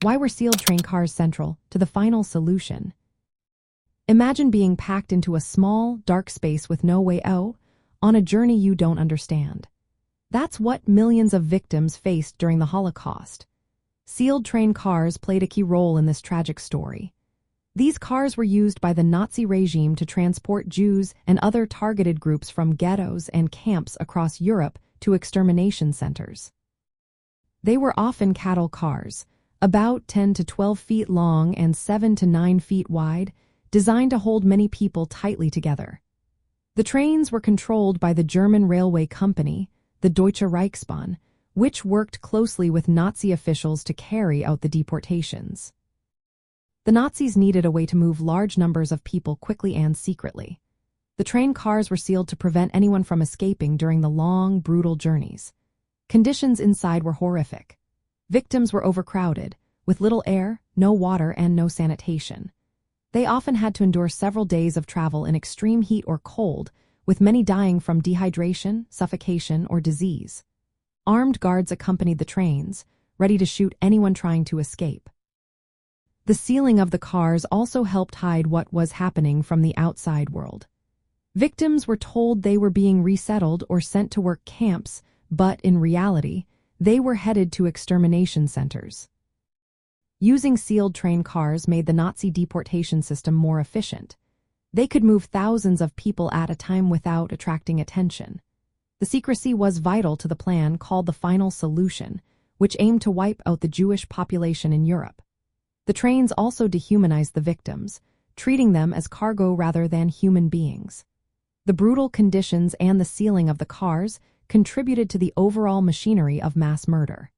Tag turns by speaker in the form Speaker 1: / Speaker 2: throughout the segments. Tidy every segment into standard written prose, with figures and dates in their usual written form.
Speaker 1: Why were sealed train cars central to the final solution? Imagine being packed into a small, dark space with no way out, on a journey you don't understand. That's what millions of victims faced during the Holocaust. Sealed train cars played a key role in this tragic story. These cars were used by the Nazi regime to transport Jews and other targeted groups from ghettos and camps across Europe to extermination centers. They were often cattle cars, about 10 to 12 feet long and 7 to 9 feet wide, designed to hold many people tightly together. The trains were controlled by the German railway company, the Deutsche Reichsbahn, which worked closely with Nazi officials to carry out the deportations. The Nazis needed a way to move large numbers of people quickly and secretly. The train cars were sealed to prevent anyone from escaping during the long, brutal journeys. Conditions inside were horrific. Victims were overcrowded, with little air, no water, and no sanitation. They often had to endure several days of travel in extreme heat or cold, with many dying from dehydration, suffocation, or disease. Armed guards accompanied the trains, ready to shoot anyone trying to escape. The sealing of the cars also helped hide what was happening from the outside world. Victims were told they were being resettled or sent to work camps, but in reality, they were headed to extermination centers. Using sealed train cars made the Nazi deportation system more efficient. They could move thousands of people at a time without attracting attention. The secrecy was vital to the plan called the Final Solution, which aimed to wipe out the Jewish population in Europe. The trains also dehumanized the victims, treating them as cargo rather than human beings. The brutal conditions and the sealing of the cars contributed to the overall machinery of mass murder.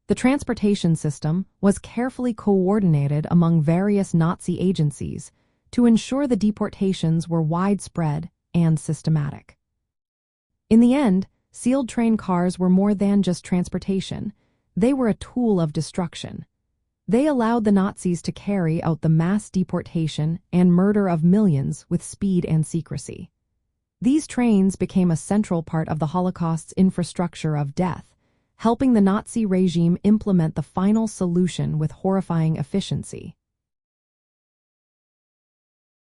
Speaker 1: The transportation system was carefully coordinated among various Nazi agencies to ensure the deportations were widespread and systematic. In the end, sealed train cars were more than just transportation. They were a tool of destruction. They allowed the Nazis to carry out the mass deportation and murder of millions with speed and secrecy. These trains became a central part of the Holocaust's infrastructure of death, helping the Nazi regime implement the final solution with horrifying efficiency.